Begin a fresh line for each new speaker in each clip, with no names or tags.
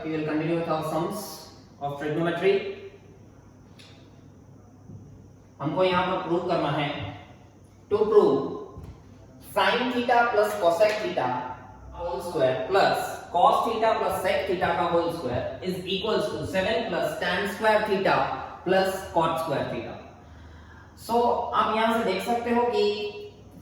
we will continue with our sums of trigonometry. हमको यहाँ पर प्रूव करना है, to prove sin theta plus cosec theta whole square plus cos theta plus sec theta का whole square is equals to 7 plus tan square theta plus cot square theta. So आप यहाँ से देख सकते हो कि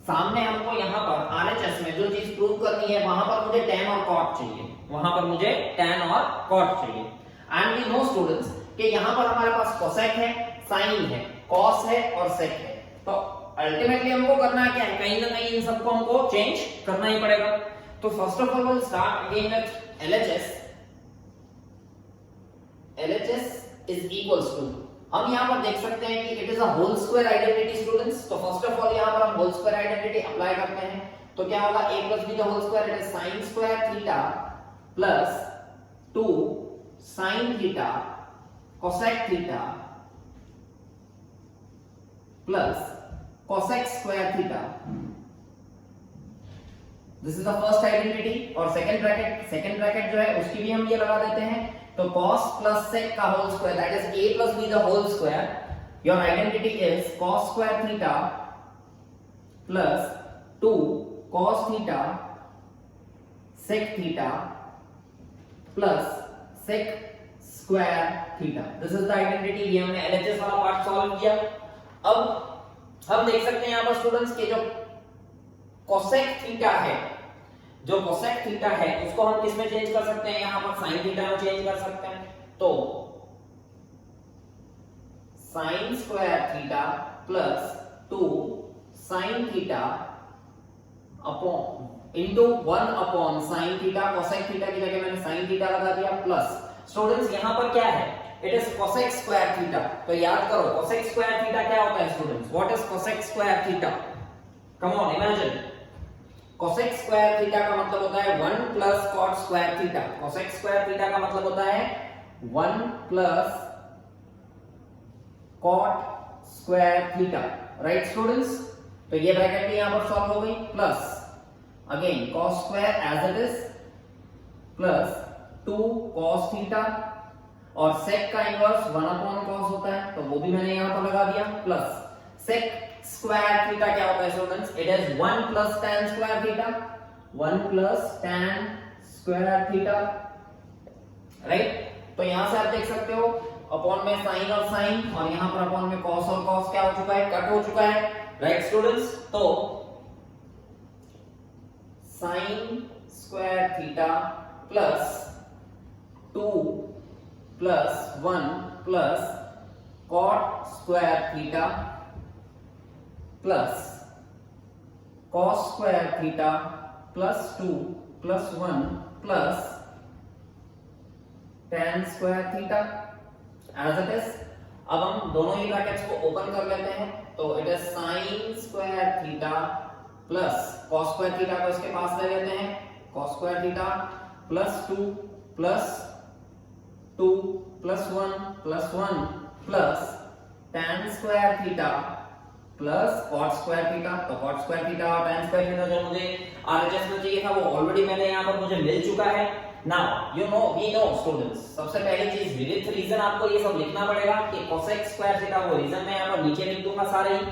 सामने हमको यहाँ पर RHS में जो चीज प्रूव करनी है वहां पर मुझे tan और cot चाहिए, वहां पर मुझे tan और cot चाहिए. एंड वी नो स्टूडेंट्स कि यहाँ पर हमारे पास cosec है, sin है, cos है और sec है. तो अल्टीमेटली हमको करना है क्या है, कहीं ना कहीं इन सबको हमको चेंज करना ही पड़ेगा. तो first of all will start again with LHS. LHS is equals to, हम यहाँ पर देख सकते हैं कि it is a whole square identity students. तो फर्स्ट ऑफ ऑल यहाँ पर हम होल स्क्वायर आइडेंटिटी अप्लाई करते हैं. तो क्या होगा, a plus b the whole square, it is sin square theta plus 2 sin theta cosec theta plus cosec square theta. This is the first identity. और second bracket जो है उसकी भी हम ये लगा देते हैं. तो cos plus sec का whole square, that is a plus b the whole square. Your identity is cos square theta plus 2 cos theta sec theta plus sec square theta. This is the identity. ये हमने LHS वाला part solve किया. अब हम देख सकते हैं यहाँ पर स्टूडेंट्स के जो cosec theta है, जो cosec थीटा है उसको हम किस में चेंज कर सकते हैं, यहाँ पर sin थीटा में चेंज कर सकते हैं. तो sin square theta plus 2 sin theta upon into 1 upon sin theta. cosec theta की जगह मैंने sin थीटा लगा दिया प्लस. स्टूडेंट्स यहाँ पर क्या है, it is cosec square theta. तो याद करो cosec स्क्वायर थीटा क्या होता है students, what is cosec square theta. Come on imagine, cosec square theta का मतलब होता है 1 plus cot square theta. cosec square theta का मतलब होता है 1 plus cot square theta. Right students. तो ये ब्रैकेट भी यहां पर सॉल्व हो गई plus again cos square as it is plus 2 cos theta और sec का इनवर्स 1 अपॉन cos होता है तो वो भी मैंने यहां पर लगा दिया प्लस sec स्क्वायर थीटा क्या होता है students, it is 1 plus tan square theta, 1 plus tan square theta. Right. तो यहां से आप देख सकते हो अपॉन में sin और sin और यहां पर अपॉन में cos और cos क्या हो चुका है, कट हो चुका है. Right students. तो sin square theta plus 2 plus 1 plus cot square theta plus cos square theta plus 2 plus 1 plus tan square theta as it is. अब हम दोनों ही ब्रैकेट्स को ओपन कर लेते हैं. तो it is sin square theta plus cos square theta को इसके पास ले लेते हैं, cos square theta plus 2 plus 2 plus 1 plus 1 plus tan square theta plus cot square theta. तो cot स्क्वायर थीटा और tan स्क्वायर थीटा जो मुझे RHS में चाहिए था वो ऑलरेडी मैंने यहाँ पर मुझे मिल चुका है. Now you know we know students, सबसे पहली चीज विद रीजन आपको ये सब लिखना पड़ेगा कि cosec स्क्वायर थीटा वो रीजन मैं यहाँ पर नीचे लिख दूंगा सारे ही.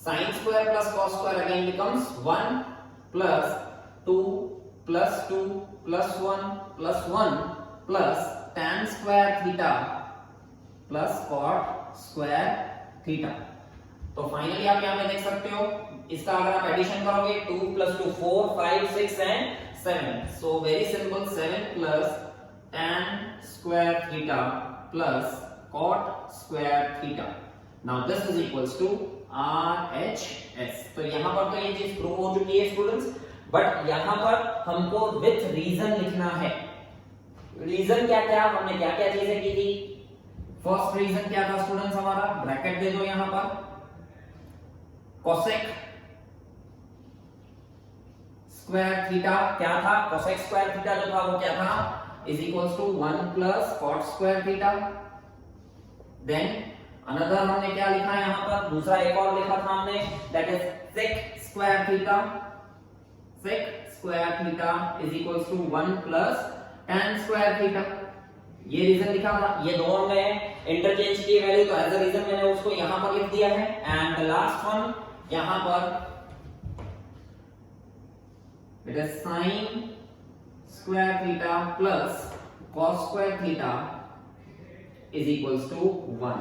sin square plus cos square again becomes 1 plus 2 plus 2 plus 1 plus 1 plus tan square theta plus cot square theta. तो फाइनली आप यहाँ पे देख सकते हो इसका अगर आप एडिशन करोगे 2 plus 2 4 5 6 and 7. So very simple, 7 plus tan square theta plus cot square theta. Now this is equals to RHS. तो यहाँ पर तो ये चीज प्रूव हो चुकी है स्टूडेंट्स, बट यहाँ पर हमको विथ रीजन लिखना है. रीजन क्या क्या, हमने क्या क्या चीजें की थी. फर्स्ट रीजन क्या था स्टूडेंट्स हमारा, ब्रैकेट दे दो यहाँ पर, cosec स्क्वायर थीटा क्या था, cosec स्क्वायर थीटा जो था वो क्या था, is equals to 1 plus cot square theta. Then another हमने क्या लिखा है यहाँ पर, दूसरा एक और लिखा था हमने, that is sec square theta. sec square theta is equals to 1 plus tan square theta. ये रीजन लिखा था, ये दोनों में इंटरचेंज की वैल्यू, तो एज अ रीजन मैंने उसको यहां पर लिख दिया है। एंड द लास्ट वन यहां पर it is sine square theta plus cos square theta is equals to 1।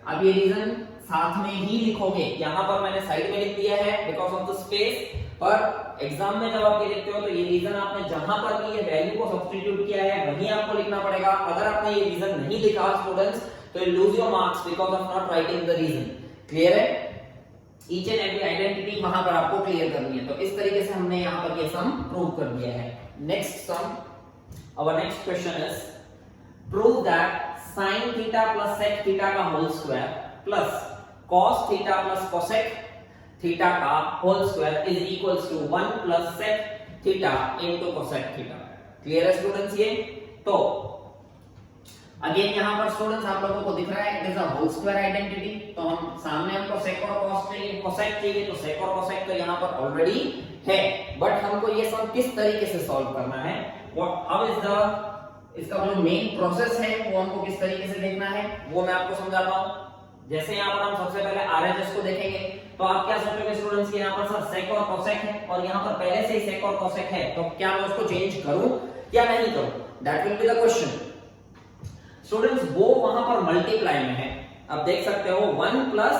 अब ये रीजन साथ में ही लिखोगे, यहां पर मैंने साइड में लिख दिया है बिकॉज ऑफ द स्पेस, पर एग्जाम में जब आप ये लिखते हो तो ये रीजन आपने जहां पर भी ये वैल्यू को सब्स्टिट्यूट किया है वहीं आपको लिखना पड़ेगा। अगर आपने ये रीजन नहीं लिखा स्टूडेंट्स तो you lose your marks because of not writing the reason. Clear है? ईच एंड एवरी आइडेंटिटी वहां पर आपको क्लियर करनी है। तो इस तरीके से हमने यहां पर ये सम प्रूव कर दिया है। Next sum, our next question is prove that sin theta plus sec theta का whole square plus cos theta plus cosec theta का whole square is equals to 1 plus sec theta into cosec theta. Clear है students? ये तो again यहां पर students आप लोगों को दिख रहा है it is a whole square identity. तो हम सामने हमको sec और cos चाहिए, cosec चाहिए, तो sec और cosec तो यहां पर ऑलरेडी है, बट हमको ये सम किस तरीके से सॉल्व करना है, व्हाट हाउ इज द इसका जो मेन प्रोसेस है वो हमको किस तरीके से देखना है वो मैं आपको समझाता हूं। जैसे यहां पर हम सबसे पहले आरएचएस को देखेंगे तो आप क्या सोचोगे स्टूडेंट्स कि यहां पर सर sec और cosec है और यहां पर पहले से ही sec और cosec है, तो क्या मैं उसको चेंज करूं या नहीं करूं, that will be the question. Students वो वहां पर मल्टीप्लाई में है, आप देख सकते हो 1 plus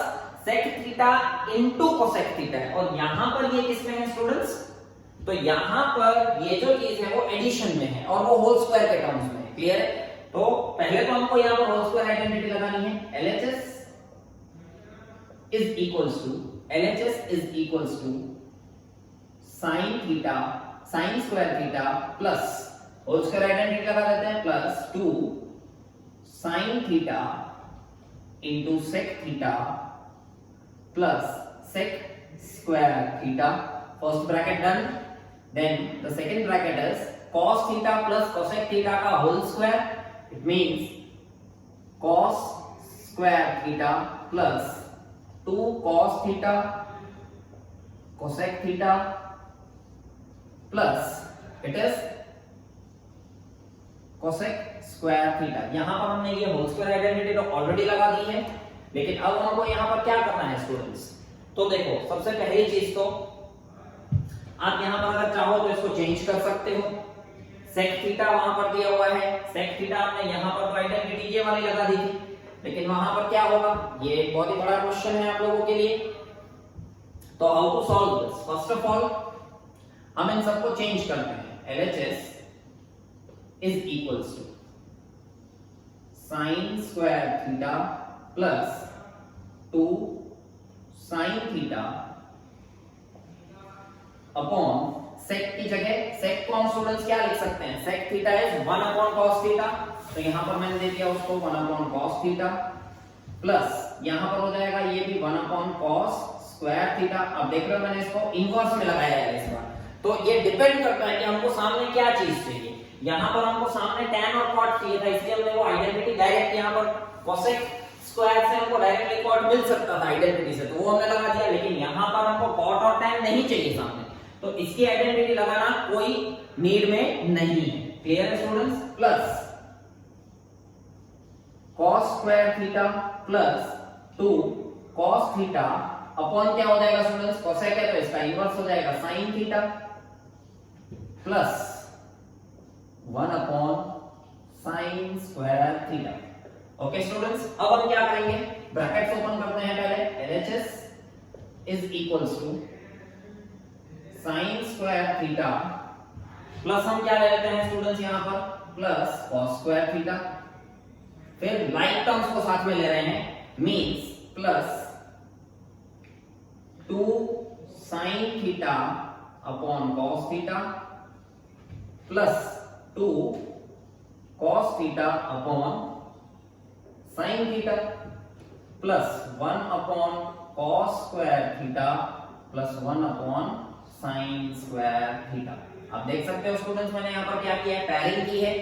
sec theta into cosec theta है, और यहां पर ये किस में है स्टूडेंट्स, तो यहां पर ये जो चीज है वो एडिशन में है और वो होल स्क्वायर के टर्म्स में है। क्लियर है? तो पहले तो हमको यहां पर होल स्क्वायर आइडेंटिटी लगानी है। LHS is equals to sin theta sin square theta plus whole square identity लगा देते हैं plus 2 sin theta into sec theta plus sec square theta. First bracket done. Then the second bracket is cos theta plus cosec theta का whole square. It means cos square theta plus 2 cos theta cosec theta plus it is cosec square theta। यहां पर हमने ये whole square identity तो already लगा दी है, लेकिन अब हमको यहां पर क्या करना है स्टूडेंट्स, तो देखो सबसे पहली चीज तो आप यहां पर अगर चाहो तो इसको चेंज कर सकते हो। sec थीटा वहां पर दिया हुआ है, sec थीटा हमने यहां पर आइडेंटिटी ये वाली लगा दी थी, लेकिन वहां पर क्या होगा, ये एक बहुत ही बड़ा क्वेश्चन है आप लोगों के लिए। तो how to solve this, first of all हम इन सबको चेंज करते हैं। LHS is equals to sin square theta plus 2 sin theta upon sec की जगह sec को हम स्टूडेंट्स क्या लिख सकते हैं, sec theta is 1 upon cos theta, तो यहां पर मैंने दे दिया उसको 1 अपॉन cos थीटा प्लस यहां पर हो जाएगा ये भी 1 अपॉन cos स्क्वायर थीटा। अब देख रहे हो मैंने इसको इनवर्स में लगाया है इस बार, तो ये डिपेंड करता है कि हमको सामने क्या चीज चाहिए। यहां पर हमको सामने tan और cot चाहिए था, इसलिए हमने वो आइडेंटिटी डायरेक्ट यहां पर cosec स्क्वायर से हमको डायरेक्टली cot मिल सकता था आइडेंटिटी से, तो वो हमने लगा दिया, लेकिन यहां पर हमको cot और tan नहीं चाहिए सामने, तो इसकी आइडेंटिटी लगाना कोई नीड में नहीं है। क्लियर है students? Plus cos square theta plus 2 cos theta upon क्या हो जाएगा स्टूडेंट्स, cosec है तो इसका इनवर्स हो जाएगा sin theta plus 1 upon sin square theta. Okay students, अब हम क्या करेंगे, ब्रैकेट्स ओपन करते हैं पहले। LHS is equals to sin square theta plus हम क्या ले लेते हैं स्टूडेंट्स यहां पर प्लस cos स्क्वायर थीटा, फिर लाइक टर्म्स को साथ में ले रहे हैं, means plus 2 sin theta upon cos theta plus 2 cos theta upon sin theta plus 1 upon cos square theta plus 1 upon sin square theta. आप देख सकते हो स्टूडेंट्स मैंने यहाँ पर क्या किया है, पैरिंग की है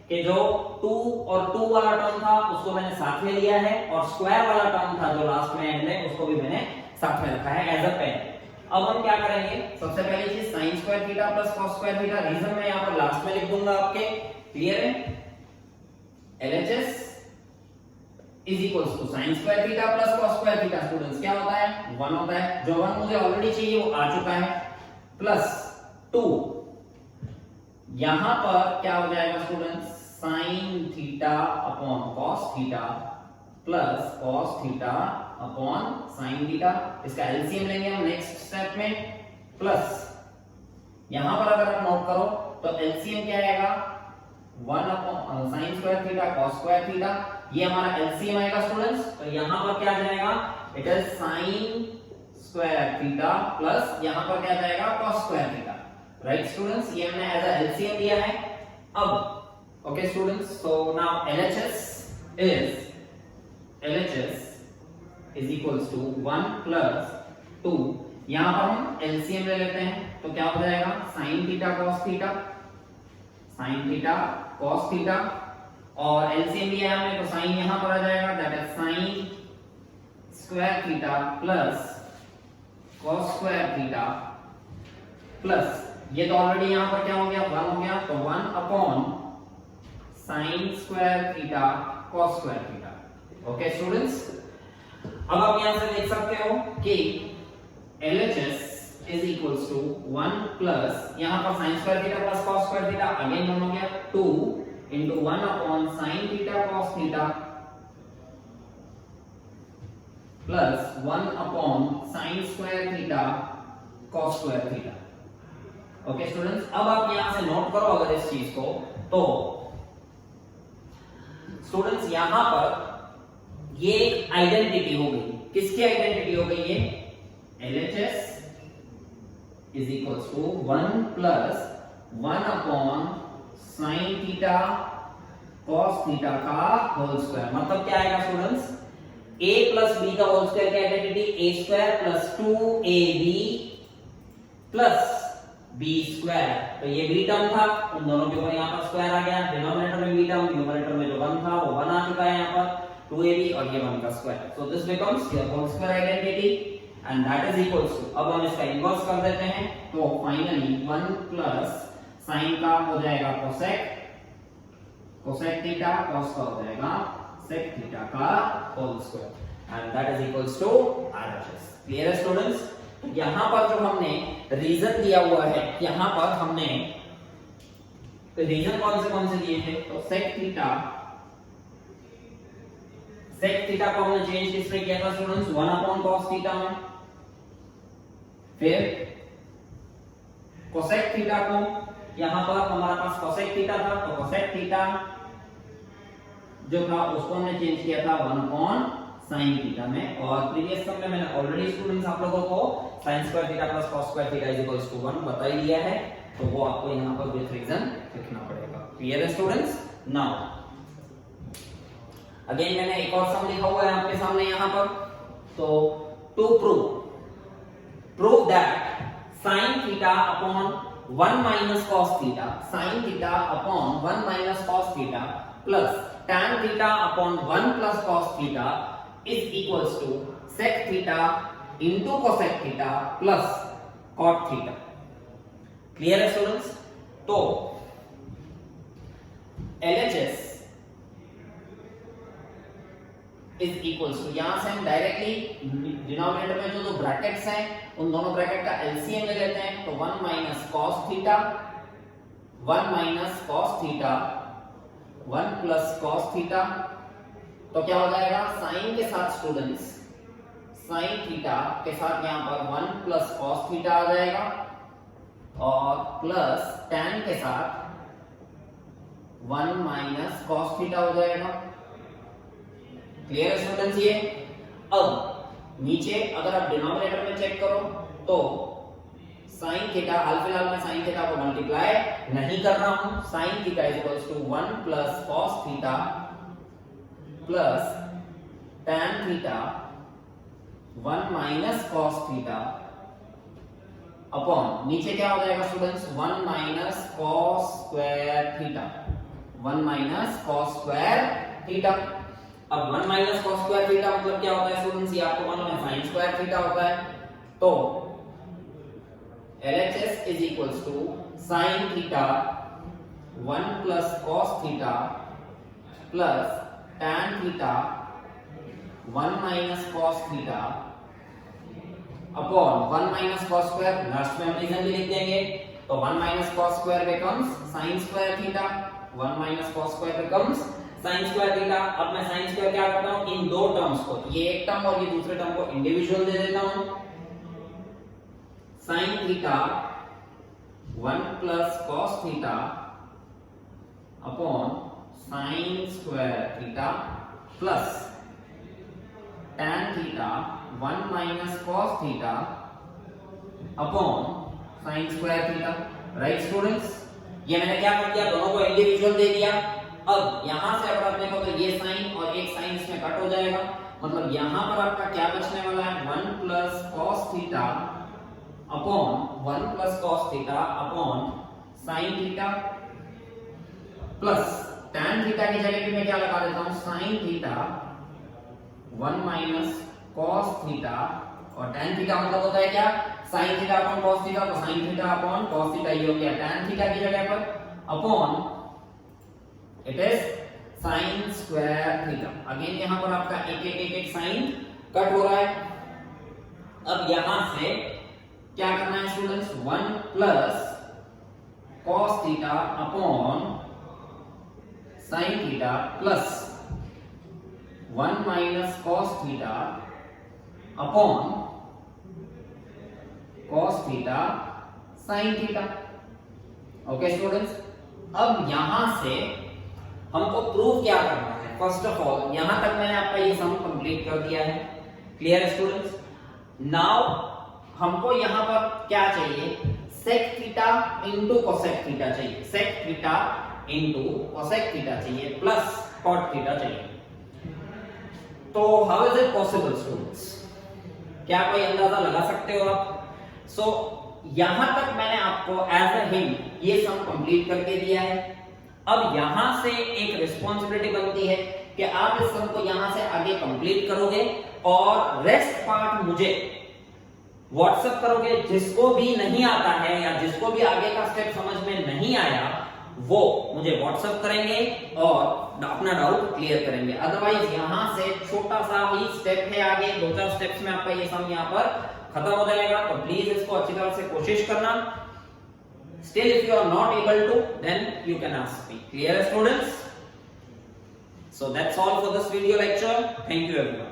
कि जो 2 और 2 वाला टर्म था उसको मैंने साथ में लिया है, और स्क्वायर वाला टर्म था जो लास्ट में एंड में उसको भी मैंने साथ में रखा है एज अ पेयर। अब हम क्या करेंगे, सबसे पहली चीज sin square theta plus cos square theta, reason मैं यहाँ पर लास्ट में लिख दूंगा आपके। क्लियर है? LHS is equals to sine square theta plus cos square theta. Students क्या होता है? 1 होता है। जो 1 मुझे ऑलरेडी चाहिए वो आ चुका है, प्लस 2 यहां पर क्या हो जाएगा students? Sign theta upon cos theta plus cos theta upon sine theta. इसका एलसीएम लेंगे हम नेक्स्ट स्टेप में, प्लस यहां पर अगर आप नोट करो तो एलसीएम क्या आएगा? 1 upon sine square theta cos square theta, ये हमारा एलसीएम आएगा स्टूडेंट्स। तो यहां पर क्या जाएगा? It is sine square theta plus यहां पर क्या जाएगा? Cos square theta. Right students, ये हमने एज अ एलसीएम लिया है। अब okay students, so now LHS is equals to 1 plus 2, यहां पर हम एलसीएम ले लेते हैं तो क्या हो जाएगा? Sign theta cos theta, sine theta cos theta, और एलसीएम लिया है हमने तो साइन यहां पर आ जाएगा, that is sine square theta plus cos square theta plus ये तो ऑलरेडी यहां पर क्या हो गया? 1 हो गया, तो 1 upon sine square theta cos square theta. Okay students, अब आप यहां से देख सकते हो कि LHS is equals to 1 plus यहां पर sine square theta plus cos square theta, again 1 हो गया, 2 into 1 upon sin theta cos theta plus 1 upon sin square theta cos square theta। Okay students, अब आप यहां से नोट करो अगर इस चीज को, तो स्टूडेंट्स यहां पर ये एक आइडेंटिटी हो गई। किसकी आइडेंटिटी हो गई? ये LHS is equals to 1 plus 1 upon sine theta cos theta का होल स्क्वायर। मतलब क्या आएगा स्टूडेंट्स? a प्लस b का होल स्क्वायर की identity a square plus 2ab plus b square. तो ये b टर्म था, उन दोनों के ऊपर यहाँ पर स्क्वायर आ गया, डिनोमिनेटर में b टर्म, न्यूमरेटर में जो 1 था वो 1 आ चुका है यहाँ पर 2ab और ये 1 का square. So this becomes your whole square identity and that is equals to, अब हम इसका इन्वर्स कर देते हैं तो फाइनली 1 प्लस साइन का हो जाएगा कोसेक, कोसेक थीटा, कॉस का हो जाएगा सेक थीटा का whole square and that is equals to RHS। Clear है स्टूडेंट्स? यहां पर जो हमने रीजन दिया हुआ है, यहां पर हमने रीजन कौन से दिए थे? तो सेक थीटा को हमने चेंज किसमें किया था स्टूडेंट्स? 1 अपॉन कॉस थीटा में। फिर कोसेक थीटा को यहां पर हमारे पास कोसेक थीटा था, तो कोसेक थीटा जो था उसको हमने चेंज किया था 1 अपॉन साइन थीटा में। और प्रीवियस सम में मैंने ऑलरेडी स्टूडेंट्स आप लोगों को sine square theta plus cos square theta is equals to 1 बता ही दिया है, तो वो आपको यहां पर विद रीजन लिखना पड़ेगा। क्लियर है स्टूडेंट्स? नाउ अगेन मैंने एक और सम लिखा हुआ है आपके सामने यहां पर, तो to prove that sine theta upon 1 minus cos theta, sine theta upon 1 minus cos theta plus tan theta upon 1 plus cos theta is equals to sec theta into cosec theta plus cot theta. Clear है students? तो LHS is equals to, यहां से हम directly denominator में जो दो brackets हैं उन दोनों ब्रैकेट का एलसीएम ले लेते हैं, तो 1 minus cos theta 1 minus cos theta 1 plus cos theta, तो क्या हो जाएगा? साइन के साथ स्टूडेंट्स, साइन थीटा के साथ यहां पर 1 प्लस कॉस थीटा आ जाएगा और प्लस tan के साथ 1 माइनस कॉस थीटा हो जाएगा। क्लियर है स्टूडेंट्स? ये अब नीचे अगर आप डिनोमिनेटर में चेक करो तो साइन थीटा, हाल फिलहाल में साइन थीटा को मल्टीप्लाई नहीं कर रहा हूं, sine theta is equals to 1 plus cos theta plus tan theta 1 minus cos theta upon नीचे क्या हो जाएगा students? 1 minus cos square theta, 1 minus cos square theta. अब 1 माइनस कॉस स्क्वायर थीटा मतलब क्या होता है स्टूडेंट्स? ये आपको मालूम है साइन स्क्वायर थीटा होता है, तो LHS is equals to sine theta 1 plus cos theta plus tan theta 1 minus cos theta upon 1 minus cos square, last में हम रीजन भी लिख देंगे, तो 1 minus cos square becomes sin square theta, 1 minus cos square becomes sin square theta. अब मैं sin square क्या करता हूं, इन दो टर्म्स को, ये एक टर्म और ये दूसरे टर्म को इंडिविजुअल दे देता हूं। sin theta 1 plus cos theta upon sin square theta plus tan theta 1 minus cos theta upon sin square theta. Right students, ये मैंने क्या कर दिया, दोनों को इंडिविजुअल दे दिया। अब यहां से अगर आप देखो तो ये साइन और एक साइन इसमें कट हो जाएगा, मतलब यहां पर आपका क्या बचने वाला है, 1 plus cos theta upon 1 plus cos theta upon sin theta plus tan theta की जगह पे मैं क्या लगा देता हूं, sin theta 1 minus cos theta, और tan थीटा मतलब होता है क्या, sin theta upon cos theta, तो sin theta upon cos theta ये हो गया tan थीटा की जगह पर upon it is sin square theta. Again यहां पर आपका एक साइन कट हो रहा है। अब यहां से क्या करना है students, 1 plus cos theta upon sin theta plus 1 minus cos theta upon cos theta sin theta. Okay students, अब यहां से हमको प्रूव क्या करना है, फर्स्ट ऑफ ऑल यहां तक मैंने आपका ये सम कंप्लीट कर दिया है। क्लियर स्टूडेंट्स, नाउ हमको यहां पर क्या चाहिए, sec theta into cosec theta चाहिए, sec theta into cosec theta चाहिए प्लस cot थीटा चाहिए। तो how is it possible students, क्या कोई अंदाजा लगा सकते हो आप? सो यहां तक मैंने आपको एज अ हिंट ये सम कंप्लीट करके दिया है। अब यहां से एक रिस्पॉन्सिबिलिटी बनती है कि आप इस सम को यहां से आगे कंप्लीट करोगे और रेस्ट पार्ट मुझे व्हाट्सएप करोगे। जिसको भी नहीं आता है या जिसको भी आगे का स्टेप समझ में नहीं आया वो मुझे व्हाट्सएप करेंगे और अपना डाउट क्लियर करेंगे। अदरवाइज यहां से छोटा सा ही स्टेप है, आगे 2-4 स्टेप्स में आपका ये सम यहां पर खत्म हो जाएगा। तो प्लीज इसको अच्छी तरह से कोशिश करना। Still, if you are not able to, then you can ask me. Clear, students? So that's all for this video lecture. Thank you everyone.